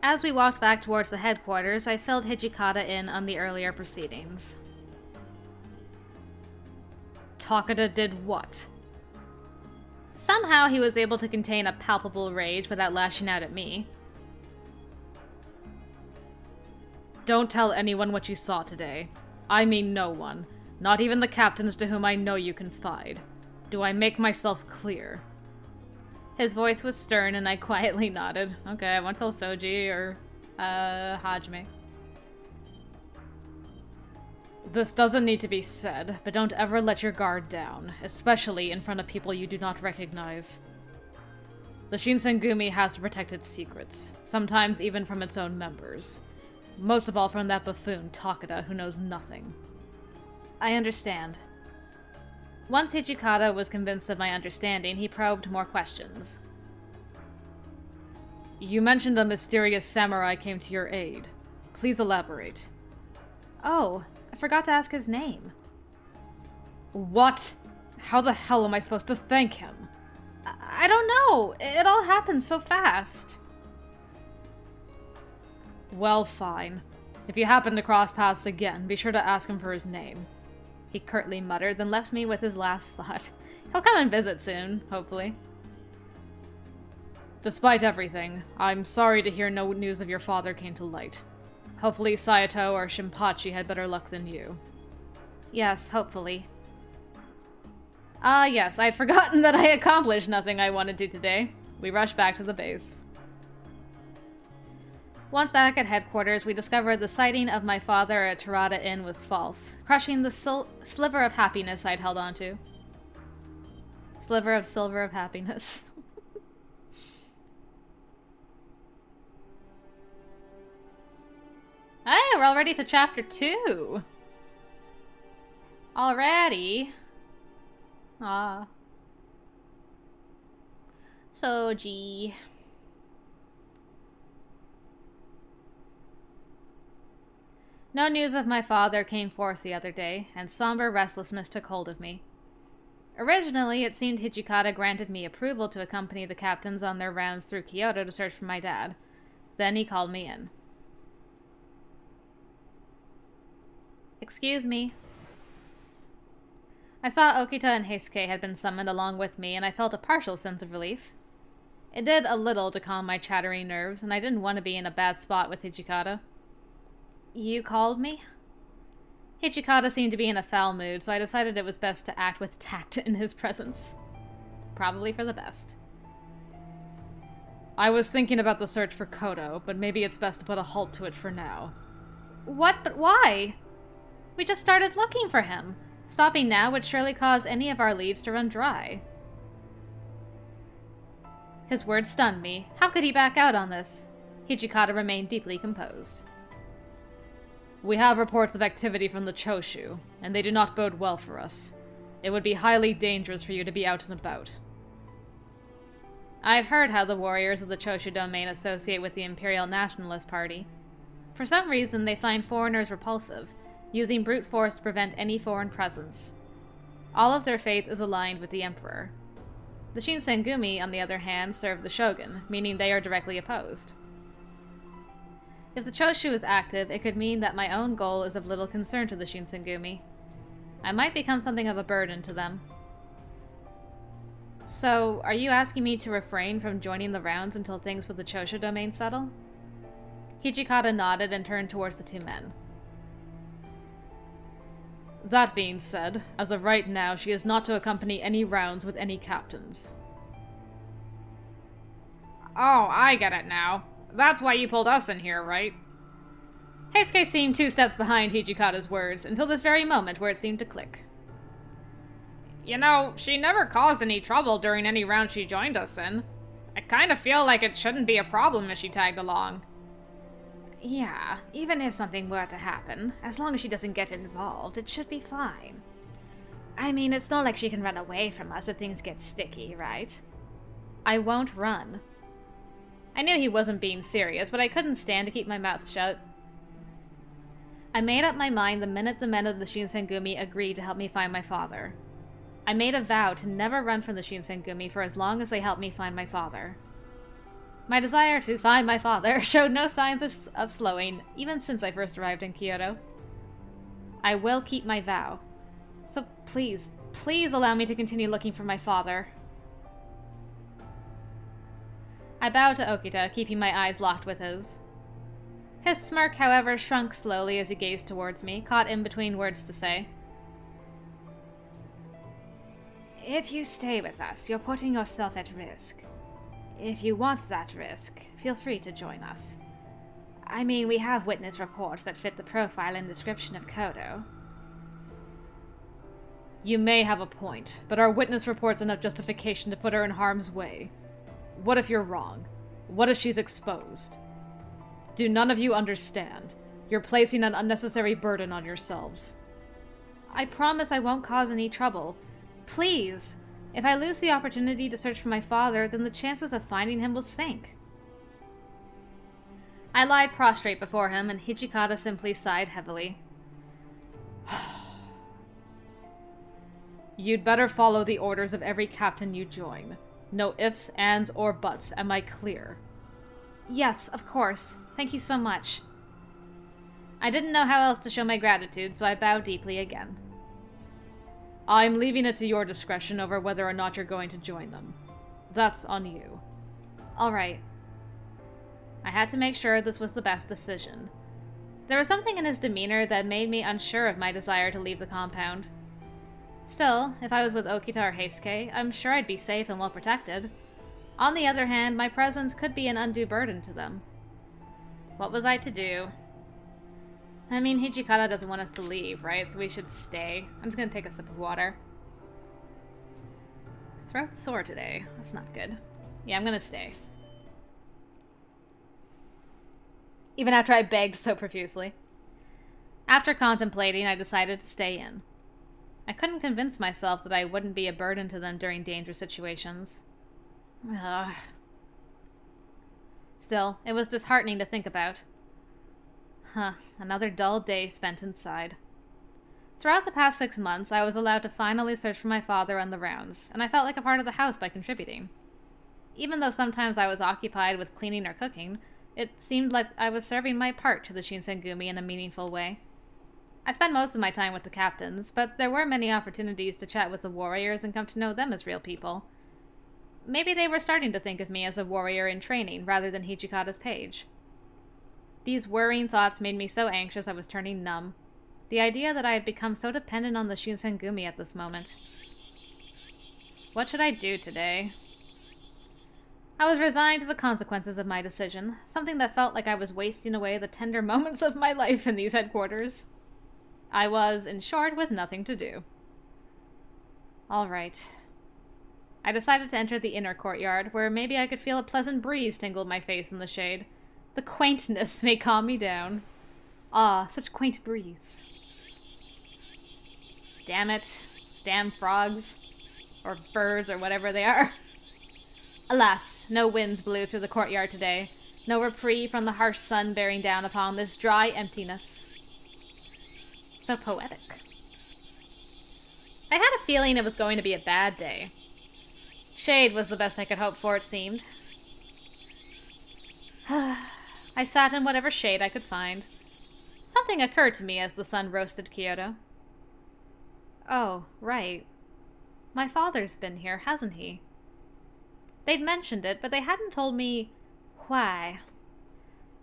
As we walked back towards the headquarters, I filled Hijikata in on the earlier proceedings. Takeda did what? Somehow he was able to contain a palpable rage without lashing out at me. Don't tell anyone what you saw today. I mean no one. Not even the captains to whom I know you confide. Do I make myself clear? His voice was stern and I quietly nodded. Okay, I won't tell Soji or, Hajime. This doesn't need to be said, but don't ever let your guard down, especially in front of people you do not recognize. The Shinsengumi has to protect its secrets, sometimes even from its own members. Most of all from that buffoon, Takeda, who knows nothing. I understand. Once Hijikata was convinced of my understanding, he probed more questions. You mentioned a mysterious samurai came to your aid. Please elaborate. Oh, I forgot to ask his name. What? How the hell am I supposed to thank him? I don't know. It all happened so fast. Well, fine. If you happen to cross paths again, be sure to ask him for his name. He curtly muttered, then left me with his last thought. He'll come and visit soon, hopefully. Despite everything, I'm sorry to hear no news of your father came to light. Hopefully Saito or Shinpachi had better luck than you. Yes, hopefully. Yes, I'd forgotten that I accomplished nothing I wanted to today. We rushed back to the base. Once back at headquarters, we discovered the sighting of my father at Terada Inn was false, crushing the sliver of happiness I'd held onto. Sliver of silver of happiness. Hey, we're already to chapter 2! Already? Ah. Soji. No news of my father came forth the other day, and somber restlessness took hold of me. Originally, it seemed Hijikata granted me approval to accompany the captains on their rounds through Kyoto to search for my dad. Then he called me in. Excuse me. I saw Okita and Heisuke had been summoned along with me, and I felt a partial sense of relief. It did a little to calm my chattering nerves, and I didn't want to be in a bad spot with Hijikata. You called me? Hijikata seemed to be in a foul mood, so I decided it was best to act with tact in his presence. Probably for the best. I was thinking about the search for Kodo, but maybe it's best to put a halt to it for now. What? But why? We just started looking for him. Stopping now would surely cause any of our leads to run dry. His words stunned me. How could he back out on this? Hijikata remained deeply composed. We have reports of activity from the Choshu, and they do not bode well for us. It would be highly dangerous for you to be out and about. I had heard how the warriors of the Choshu domain associate with the Imperial Nationalist Party. For some reason, they find foreigners repulsive, using brute force to prevent any foreign presence. All of their faith is aligned with the Emperor. The Shinsengumi, on the other hand, serve the Shogun, meaning they are directly opposed. If the Choshu is active, it could mean that my own goal is of little concern to the Shinsengumi. I might become something of a burden to them. So, are you asking me to refrain from joining the rounds until things with the Choshu domain settle? Hijikata nodded and turned towards the two men. That being said, as of right now, she is not to accompany any rounds with any captains. Oh, I get it now. That's why you pulled us in here, right? Heisuke seemed 2 steps behind Hijikata's words, until this very moment where it seemed to click. You know, she never caused any trouble during any round she joined us in. I kind of feel like it shouldn't be a problem if she tagged along. Yeah, even if something were to happen, as long as she doesn't get involved, it should be fine. I mean, it's not like she can run away from us if things get sticky, right? I won't run. I knew he wasn't being serious, but I couldn't stand to keep my mouth shut. I made up my mind the minute the men of the Shinsengumi agreed to help me find my father. I made a vow to never run from the Shinsengumi for as long as they helped me find my father. My desire to find my father showed no signs of slowing, even since I first arrived in Kyoto. I will keep my vow. So please, please allow me to continue looking for my father. I bowed to Okita, keeping my eyes locked with his. His smirk, however, shrunk slowly as he gazed towards me, caught in between words to say. If you stay with us, you're putting yourself at risk. If you want that risk, feel free to join us. I mean, we have witness reports that fit the profile and description of Kyoto. You may have a point, but are witness reports enough justification to put her in harm's way? What if you're wrong? What if she's exposed? Do none of you understand? You're placing an unnecessary burden on yourselves. I promise I won't cause any trouble. Please! If I lose the opportunity to search for my father, then the chances of finding him will sink. I lied prostrate before him, and Hijikata simply sighed heavily. You'd better follow the orders of every captain you join. No ifs, ands, or buts. Am I clear? Yes, of course. Thank you so much. I didn't know how else to show my gratitude, so I bowed deeply again. I'm leaving it to your discretion over whether or not you're going to join them. That's on you. All right. I had to make sure this was the best decision. There was something in his demeanor that made me unsure of my desire to leave the compound. Still, if I was with Okita or Heisuke, I'm sure I'd be safe and well protected. On the other hand, my presence could be an undue burden to them. What was I to do? I mean, Hijikata doesn't want us to leave, right? So we should stay. I'm just gonna take a sip of water. Throat's sore today. That's not good. Yeah, I'm gonna stay. Even after I begged so profusely. After contemplating, I decided to stay in. I couldn't convince myself that I wouldn't be a burden to them during dangerous situations. Ugh. Still, it was disheartening to think about. Another dull day spent inside. Throughout the past 6 months, I was allowed to finally search for my father on the rounds, and I felt like a part of the house by contributing. Even though sometimes I was occupied with cleaning or cooking, it seemed like I was serving my part to the Shinsengumi in a meaningful way. I spent most of my time with the captains, but there were many opportunities to chat with the warriors and come to know them as real people. Maybe they were starting to think of me as a warrior in training rather than Hijikata's page. These worrying thoughts made me so anxious I was turning numb. The idea that I had become so dependent on the Shinsengumi at this moment. What should I do today? I was resigned to the consequences of my decision, something that felt like I was wasting away the tender moments of my life in these headquarters. I was, in short, with nothing to do. All right. I decided to enter the inner courtyard, where maybe I could feel a pleasant breeze tingle my face in the shade. The quaintness may calm me down. Ah, such quaint breeze. Damn it. Damn frogs. Or birds, or whatever they are. Alas, no winds blew through the courtyard today. No reprieve from the harsh sun bearing down upon this dry emptiness. So poetic. I had a feeling it was going to be a bad day. Shade was the best I could hope for, it seemed. I sat in whatever shade I could find. Something occurred to me as the sun roasted Kyoto. Oh, right. My father's been here, hasn't he? They'd mentioned it, but they hadn't told me why.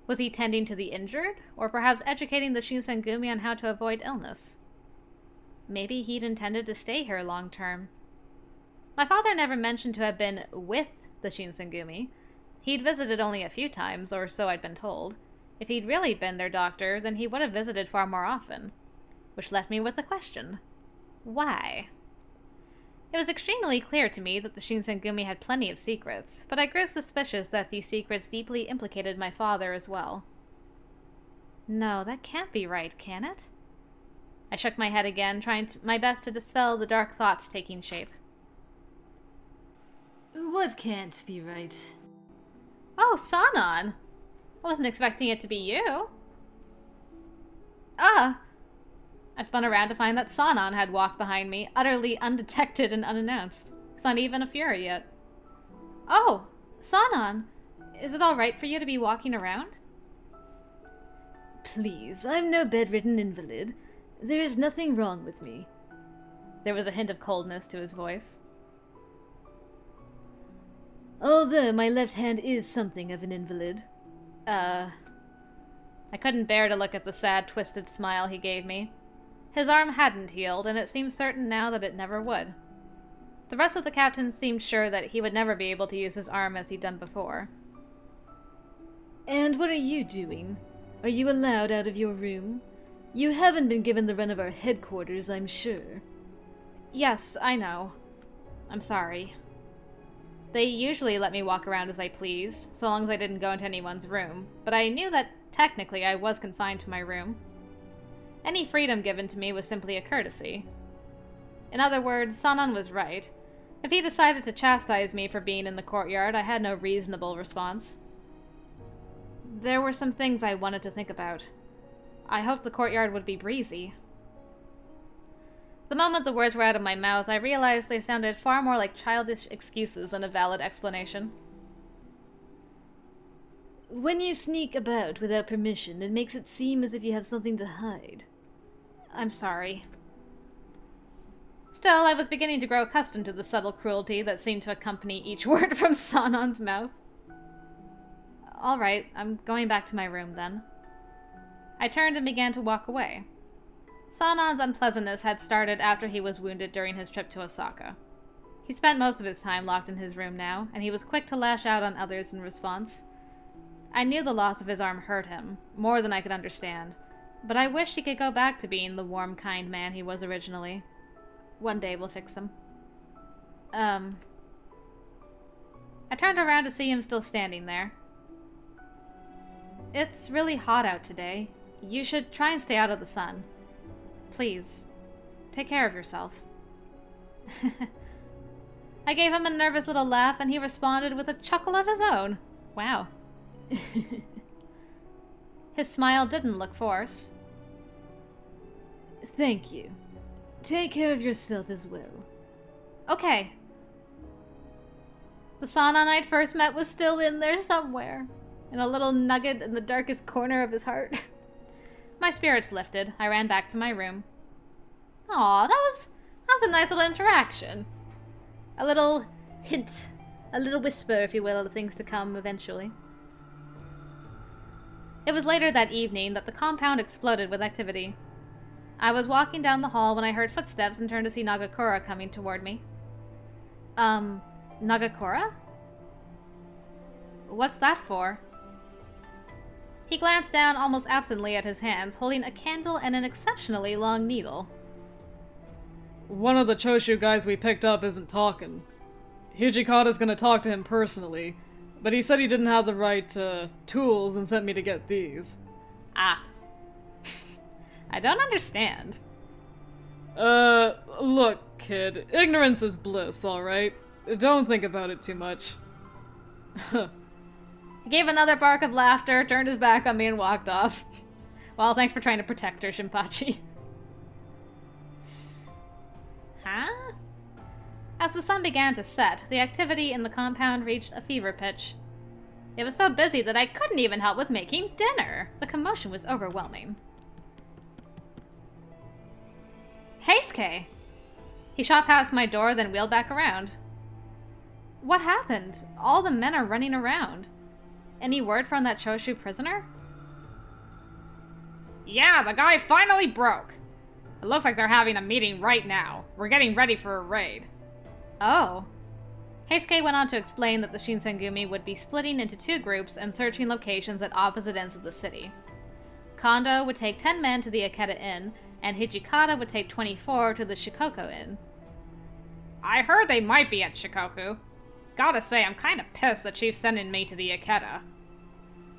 Was he tending to the injured, or perhaps educating the Shinsengumi on how to avoid illness? Maybe he'd intended to stay here long term. My father never mentioned to have been with the Shinsengumi. He'd visited only a few times, or so I'd been told. If he'd really been their doctor, then he would have visited far more often. Which left me with the question. Why? It was extremely clear to me that the Shinsengumi had plenty of secrets, but I grew suspicious that these secrets deeply implicated my father as well. No, that can't be right, can it? I shook my head again, trying my best to dispel the dark thoughts taking shape. What can't be right? Oh, Sanon! I wasn't expecting it to be you. Ah! I spun around to find that Sanon had walked behind me, utterly undetected and unannounced. It's not even a fury yet. Oh, Sanon! Is it alright for you to be walking around? Please, I'm no bedridden invalid. There is nothing wrong with me. There was a hint of coldness to his voice. Although my left hand is something of an invalid. I couldn't bear to look at the sad, twisted smile he gave me. His arm hadn't healed, and it seemed certain now that it never would. The rest of the captains seemed sure that he would never be able to use his arm as he'd done before. And what are you doing? Are you allowed out of your room? You haven't been given the run of our headquarters, I'm sure. Yes, I know. I'm sorry. They usually let me walk around as I pleased, so long as I didn't go into anyone's room, but I knew that technically I was confined to my room. Any freedom given to me was simply a courtesy. In other words, Sanan was right. If he decided to chastise me for being in the courtyard, I had no reasonable response. There were some things I wanted to think about. I hoped the courtyard would be breezy. The moment the words were out of my mouth, I realized they sounded far more like childish excuses than a valid explanation. When you sneak about without permission, it makes it seem as if you have something to hide. I'm sorry. Still, I was beginning to grow accustomed to the subtle cruelty that seemed to accompany each word from Sanon's mouth. All right, I'm going back to my room then. I turned and began to walk away. Sanon's unpleasantness had started after he was wounded during his trip to Osaka. He spent most of his time locked in his room now, and he was quick to lash out on others in response. I knew the loss of his arm hurt him, more than I could understand, but I wished he could go back to being the warm, kind man he was originally. One day we'll fix him. I turned around to see him still standing there. It's really hot out today. You should try and stay out of the sun. Please, take care of yourself. I gave him a nervous little laugh, and he responded with a chuckle of his own. Wow. His smile didn't look forced. Thank you. Take care of yourself as well. Okay. The Sanan I'd first met was still in there somewhere, in a little nugget in the darkest corner of his heart. My spirits lifted. I ran back to my room. Aw, that was a nice little interaction. A little hint, a little whisper, if you will, of things to come eventually. It was later that evening that the compound exploded with activity. I was walking down the hall when I heard footsteps and turned to see Nagakura coming toward me. Nagakura? What's that for? He glanced down almost absently at his hands, holding a candle and an exceptionally long needle. One of the Choshu guys we picked up isn't talking. Hijikata's gonna talk to him personally, but he said he didn't have the right, tools and sent me to get these. Ah. I don't understand. Look, kid. Ignorance is bliss, alright? Don't think about it too much. He gave another bark of laughter, turned his back on me, and walked off. Well, thanks for trying to protect her, Shinpachi. Huh? As the sun began to set, the activity in the compound reached a fever pitch. It was so busy that I couldn't even help with making dinner. The commotion was overwhelming. Heisuke! He shot past my door, then wheeled back around. What happened? All the men are running around. Any word from that Choshu prisoner? Yeah, the guy finally broke. It looks like they're having a meeting right now. We're getting ready for a raid. Oh. Heisuke went on to explain that the Shinsengumi would be splitting into 2 groups and searching locations at opposite ends of the city. Kondo would take 10 men to the Ikeda Inn, and Hijikata would take 24 to the Shikoku Inn. I heard they might be at Shikoku. Gotta say, I'm kinda pissed that she's sending me to the Ikeda.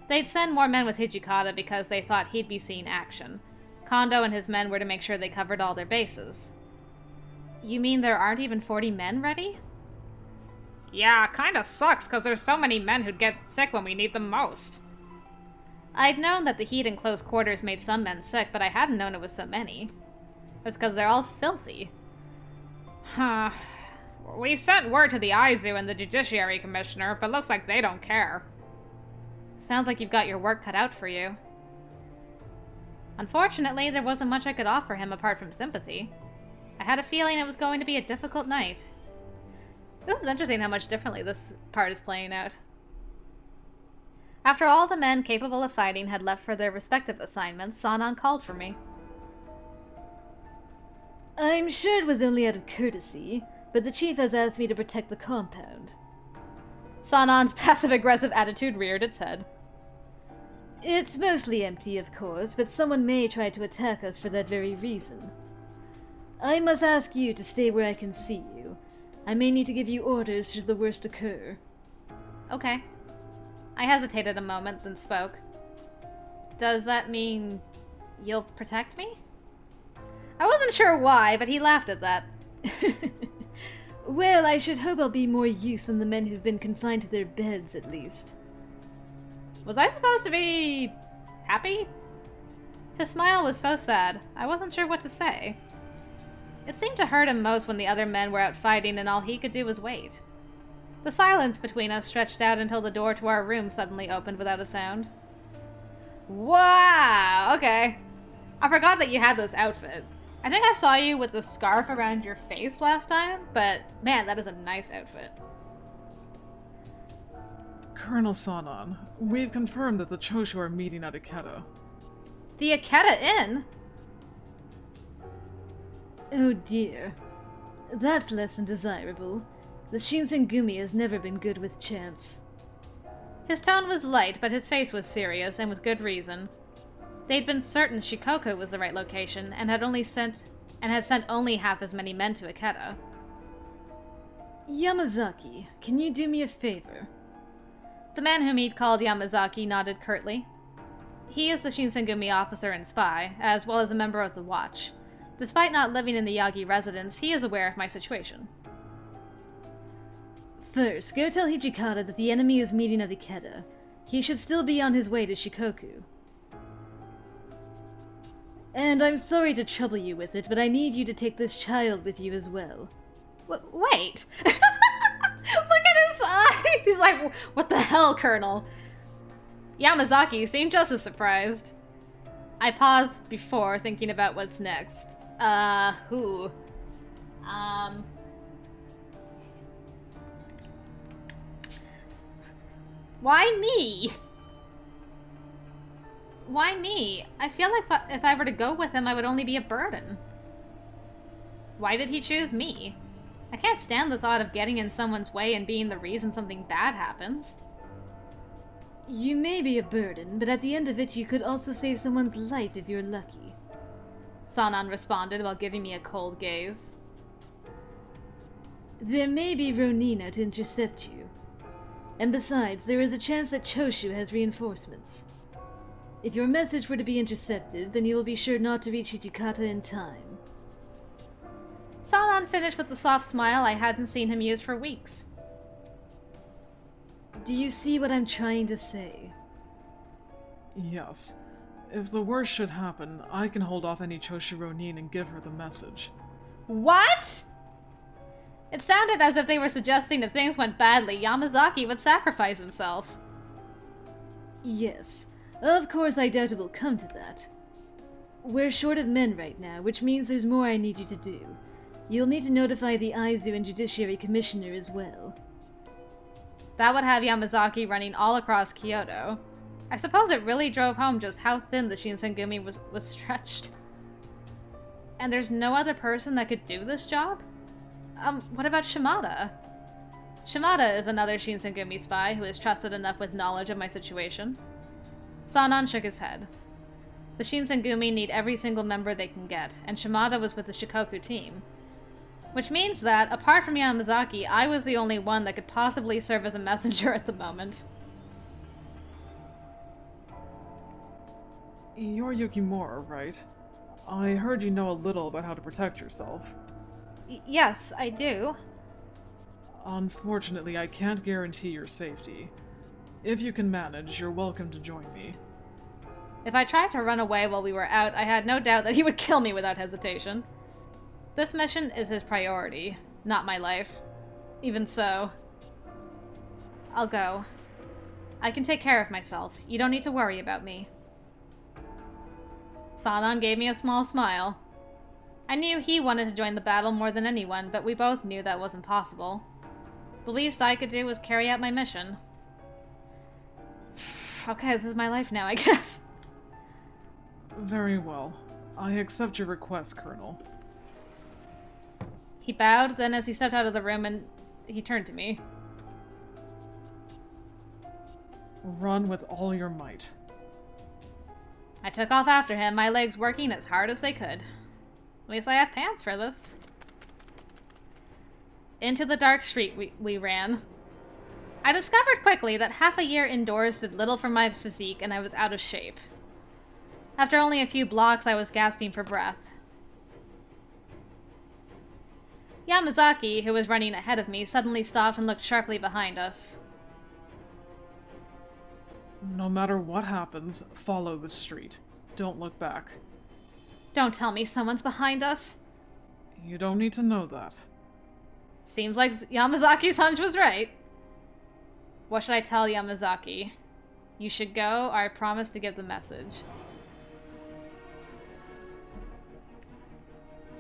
They'd send more men with Hijikata because they thought he'd be seeing action. Kondo and his men were to make sure they covered all their bases. You mean there aren't even 40 men ready? Yeah, kinda sucks because there's so many men who'd get sick when we need them most. I'd known that the heat in close quarters made some men sick, but I hadn't known it was so many. That's because they're all filthy. Huh. We sent word to the Aizu and the Judiciary Commissioner, but looks like they don't care. Sounds like you've got your work cut out for you. Unfortunately, there wasn't much I could offer him apart from sympathy. I had a feeling it was going to be a difficult night. This is interesting how much differently this part is playing out. After all the men capable of fighting had left for their respective assignments, Sanan called for me. I'm sure it was only out of courtesy, but the chief has asked me to protect the compound. Sanan's passive-aggressive attitude reared its head. It's mostly empty, of course, but someone may try to attack us for that very reason. I must ask you to stay where I can see you. I may need to give you orders should the worst occur. Okay. I hesitated a moment, then spoke. Does that mean you'll protect me? I wasn't sure why, but he laughed at that. Well, I should hope I'll be more use than the men who've been confined to their beds, at least. Was I supposed to be happy? His smile was so sad, I wasn't sure what to say. It seemed to hurt him most when the other men were out fighting and all he could do was wait. The silence between us stretched out until the door to our room suddenly opened without a sound. Wow, okay. I forgot that you had this outfit. I think I saw you with the scarf around your face last time, but man, that is a nice outfit. Colonel Sanan, we've confirmed that the Choshu are meeting at Ikeda. The Ikeda Inn? Oh dear. That's less than desirable. The Shinsengumi has never been good with chance. His tone was light, but his face was serious, and with good reason. They'd been certain Shikoku was the right location, and had sent only half as many men to Ikeda. Yamazaki, can you do me a favor? The man whom he'd called Yamazaki nodded curtly. He is the Shinsengumi officer and spy, as well as a member of the Watch. Despite not living in the Yagi residence, he is aware of my situation. First, go tell Hijikata that the enemy is meeting at Ikeda. He should still be on his way to Shikoku. And I'm sorry to trouble you with it, but I need you to take this child with you as well. Wait! Look at his eyes! He's like, what the hell, Colonel? Yamazaki seemed just as surprised. I paused before thinking about what's next. Who? Why me? Why me? I feel like if I were to go with him, I would only be a burden. Why did he choose me? I can't stand the thought of getting in someone's way and being the reason something bad happens. You may be a burden, but at the end of it you could also save someone's life if you're lucky. Sanan responded while giving me a cold gaze. There may be Ronina to intercept you. And besides, there is a chance that Choshu has reinforcements. If your message were to be intercepted, then you will be sure not to reach Hijikata in time. Sanan finished with the soft smile I hadn't seen him use for weeks. Do you see what I'm trying to say? Yes. If the worst should happen, I can hold off any Choshu Ronin and give her the message. What? It sounded as if they were suggesting if things went badly, Yamazaki would sacrifice himself. Yes. Of course, I doubt it will come to that. We're short of men right now, which means there's more I need you to do. You'll need to notify the Aizu and Judiciary Commissioner as well. That would have Yamazaki running all across Kyoto. I suppose it really drove home just how thin the Shinsengumi was stretched. And there's no other person that could do this job? What about Shimada? Shimada is another Shinsengumi spy who is trusted enough with knowledge of my situation. Sanan shook his head. The Shinsengumi need every single member they can get, and Shimada was with the Shikoku team. Which means that, apart from Yamazaki, I was the only one that could possibly serve as a messenger at the moment. You're Yukimura, right? I heard you know a little about how to protect yourself. Yes, I do. Unfortunately, I can't guarantee your safety. If you can manage, you're welcome to join me. If I tried to run away while we were out, I had no doubt that he would kill me without hesitation. This mission is his priority, not my life. Even so, I'll go. I can take care of myself. You don't need to worry about me. Sanan gave me a small smile. I knew he wanted to join the battle more than anyone, but we both knew that wasn't possible. The least I could do was carry out my mission. Okay, this is my life now, I guess. Very well. I accept your request, Colonel. He bowed, then as he stepped out of the room, and he turned to me. Run with all your might. I took off after him, my legs working as hard as they could. At least I have pants for this. Into the dark street we ran. I discovered quickly that half a year indoors did little for my physique, and I was out of shape. After only a few blocks, I was gasping for breath. Yamazaki, who was running ahead of me, suddenly stopped and looked sharply behind us. No matter what happens, follow the street. Don't look back. Don't tell me someone's behind us. You don't need to know that. Seems like Yamazaki's hunch was right. What should I tell Yamazaki? You should go, or I promise to give the message.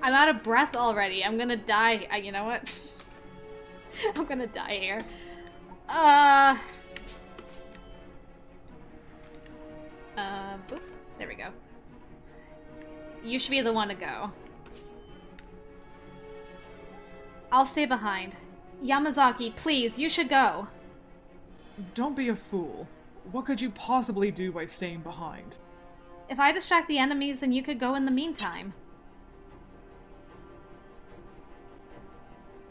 I'm out of breath already. I'm gonna die. You know what? I'm gonna die here. Boop. There we go. You should be the one to go. I'll stay behind. Yamazaki, please, you should go. Don't be a fool. What could you possibly do by staying behind? If I distract the enemies, then you could go in the meantime.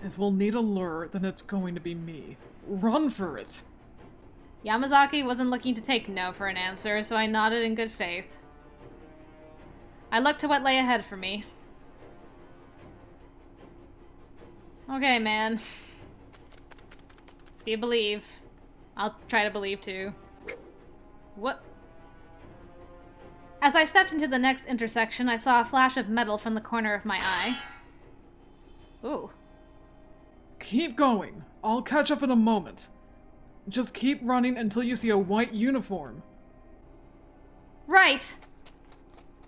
If we'll need a lure, then it's going to be me. Run for it! Yamazaki wasn't looking to take no for an answer, so I nodded in good faith. I looked to what lay ahead for me. Okay, man. If you believe, I'll try to believe too. What? As I stepped into the next intersection, I saw a flash of metal from the corner of my eye. Ooh. Keep going. I'll catch up in a moment. Just keep running until you see a white uniform. Right!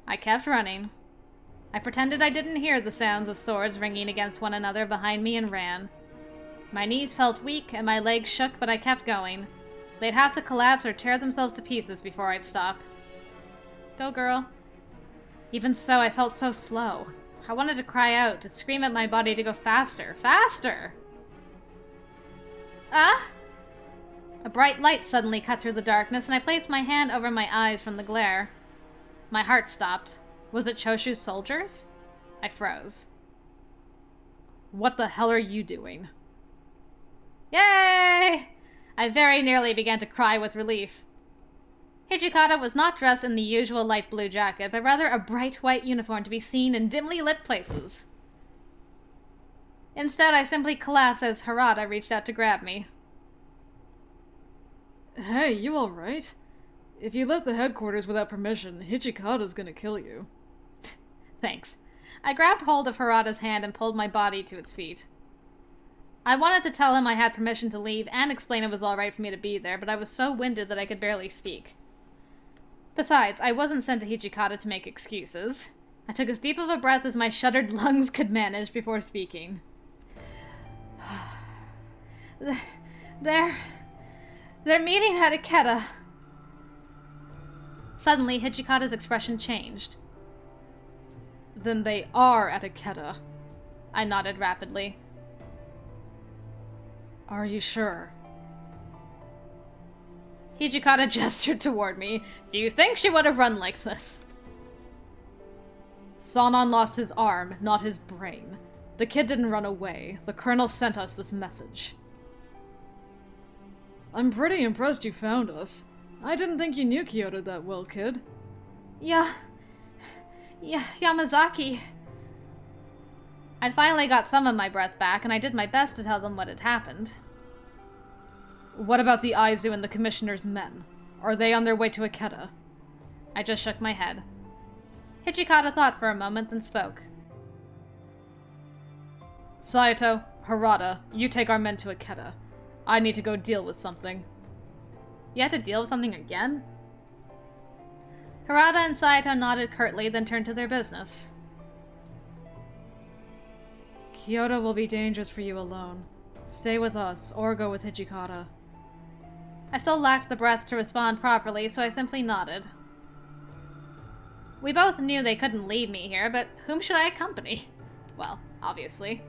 I kept running. I pretended I didn't hear the sounds of swords ringing against one another behind me and ran. My knees felt weak and my legs shook, but I kept going. They'd have to collapse or tear themselves to pieces before I'd stop. Go, girl. Even so, I felt so slow. I wanted to cry out, to scream at my body to go faster. Faster! Ah! A bright light suddenly cut through the darkness, and I placed my hand over my eyes from the glare. My heart stopped. Was it Choshu's soldiers? I froze. What the hell are you doing? Yay! I very nearly began to cry with relief. Hijikata was not dressed in the usual light blue jacket, but rather a bright white uniform to be seen in dimly lit places. Instead, I simply collapsed as Harada reached out to grab me. Hey, you alright? If you left the headquarters without permission, Hijikata's gonna kill you. Thanks. I grabbed hold of Harada's hand and pulled my body to its feet. I wanted to tell him I had permission to leave and explain it was alright for me to be there, but I was so winded that I could barely speak. Besides, I wasn't sent to Hijikata to make excuses. I took as deep of a breath as my shuttered lungs could manage before speaking. They're meeting at Ikeda. Suddenly, Hijikata's expression changed. Then they are at Ikeda. I nodded rapidly. Are you sure? Hijikata gestured toward me. Do you think she would have run like this? Sanan lost his arm, not his brain. The kid didn't run away. The colonel sent us this message. I'm pretty impressed you found us. I didn't think you knew Kyoto that well, kid. Yamazaki. I'd finally got some of my breath back, and I did my best to tell them what had happened. What about the Aizu and the Commissioner's men? Are they on their way to Ikeda? I just shook my head. Hijikata thought for a moment, then spoke. Saito, Harada, you take our men to Ikeda. I need to go deal with something. You had to deal with something again? Harada and Saito nodded curtly, then turned to their business. Kyoto will be dangerous for you alone. Stay with us, or go with Hijikata. I still lacked the breath to respond properly, so I simply nodded. We both knew they couldn't leave me here, but whom should I accompany? Well, obviously.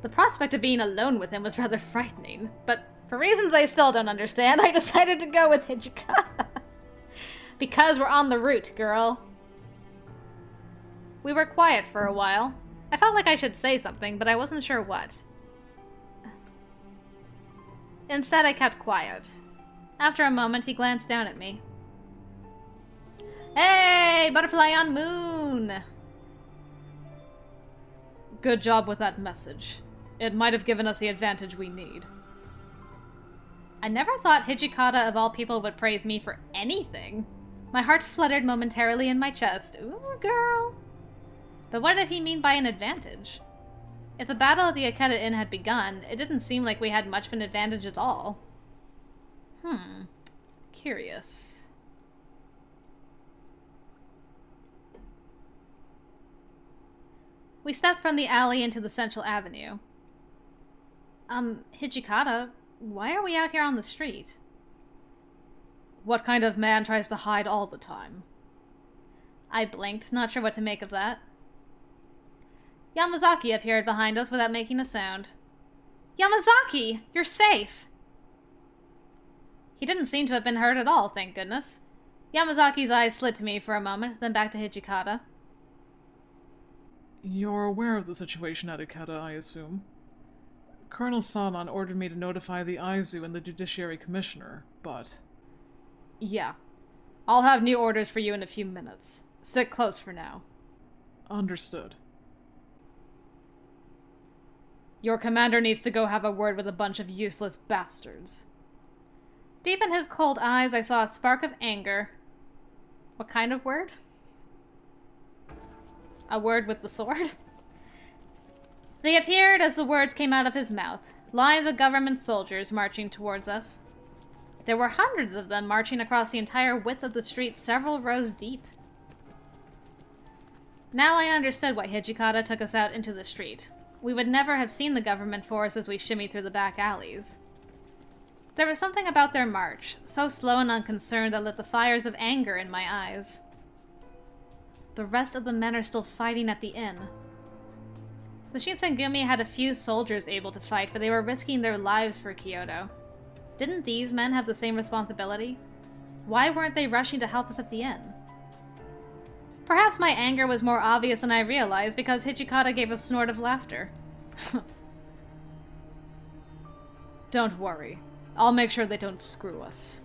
The prospect of being alone with him was rather frightening, but for reasons I still don't understand, I decided to go with Hijikata. Because we're on the route, girl. We were quiet for a while. I felt like I should say something, but I wasn't sure what. Instead, I kept quiet. After a moment, he glanced down at me. Hey, butterfly on moon! Good job with that message. It might have given us the advantage we need. I never thought Hijikata of all people would praise me for anything. My heart fluttered momentarily in my chest. Ooh, girl. But what did he mean by an advantage? If the battle at the Ikeda Inn had begun, it didn't seem like we had much of an advantage at all. Curious. We stepped from the alley into the central avenue. Hijikata, why are we out here on the street? What kind of man tries to hide all the time? I blinked, not sure what to make of that. Yamazaki appeared behind us without making a sound. Yamazaki! You're safe! He didn't seem to have been hurt at all, thank goodness. Yamazaki's eyes slid to me for a moment, then back to Hijikata. You're aware of the situation at Ikeda, I assume. Colonel Sanan ordered me to notify the Aizu and the Judiciary Commissioner, but... Yeah. I'll have new orders for you in a few minutes. Stick close for now. Understood. Your commander needs to go have a word with a bunch of useless bastards. Deep in his cold eyes, I saw a spark of anger. What kind of word? A word with the sword? They appeared as the words came out of his mouth. Lines of government soldiers marching towards us. There were hundreds of them marching across the entire width of the street, several rows deep. Now I understood why Hijikata took us out into the street. We would never have seen the government force as we shimmied through the back alleys. There was something about their march, so slow and unconcerned that lit the fires of anger in my eyes. The rest of the men are still fighting at the inn. The Shinsengumi had a few soldiers able to fight, but they were risking their lives for Kyoto. Didn't these men have the same responsibility? Why weren't they rushing to help us at the inn? Perhaps my anger was more obvious than I realized because Hijikata gave a snort of laughter. Don't worry. I'll make sure they don't screw us.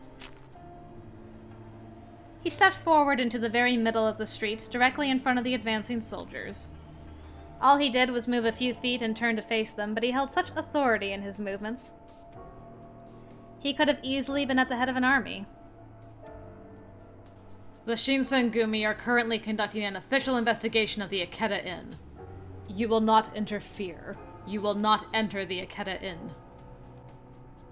He stepped forward into the very middle of the street, directly in front of the advancing soldiers. All he did was move a few feet and turn to face them, but he held such authority in his movements. He could have easily been at the head of an army. The Shinsengumi are currently conducting an official investigation of the Ikeda Inn. You will not interfere. You will not enter the Ikeda Inn.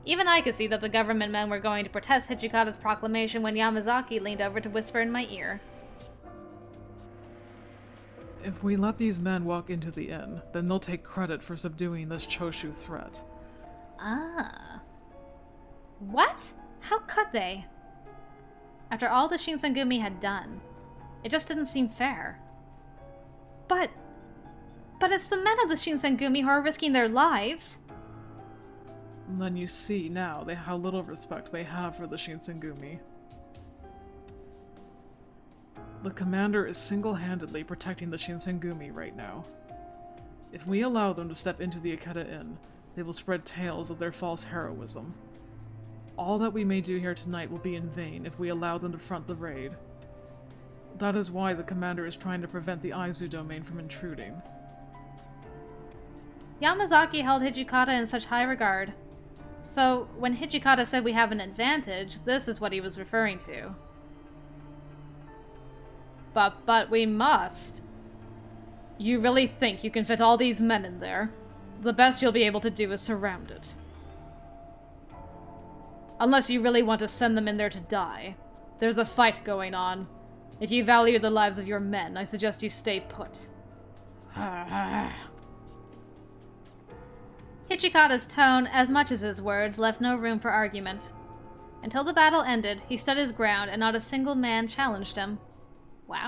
Even I could see that the government men were going to protest Hijikata's proclamation when Yamazaki leaned over to whisper in my ear. If we let these men walk into the inn, then they'll take credit for subduing this Choshu threat. Ah. What? How could they? After all the Shinsengumi had done, it just didn't seem fair. But it's the men of the Shinsengumi who are risking their lives. And then you see now how little respect they have for the Shinsengumi. The commander is single-handedly protecting the Shinsengumi right now. If we allow them to step into the Ikeda Inn, they will spread tales of their false heroism. All that we may do here tonight will be in vain if we allow them to front the raid. That is why the commander is trying to prevent the Aizu domain from intruding. Yamazaki held Hijikata in such high regard. So, when Hijikata said we have an advantage, this is what he was referring to. But we must. You really think you can fit all these men in there? The best you'll be able to do is surround it. Unless you really want to send them in there to die. There's a fight going on. If you value the lives of your men, I suggest you stay put. Hichikata's tone, as much as his words, left no room for argument. Until the battle ended, he stood his ground and not a single man challenged him. Wow.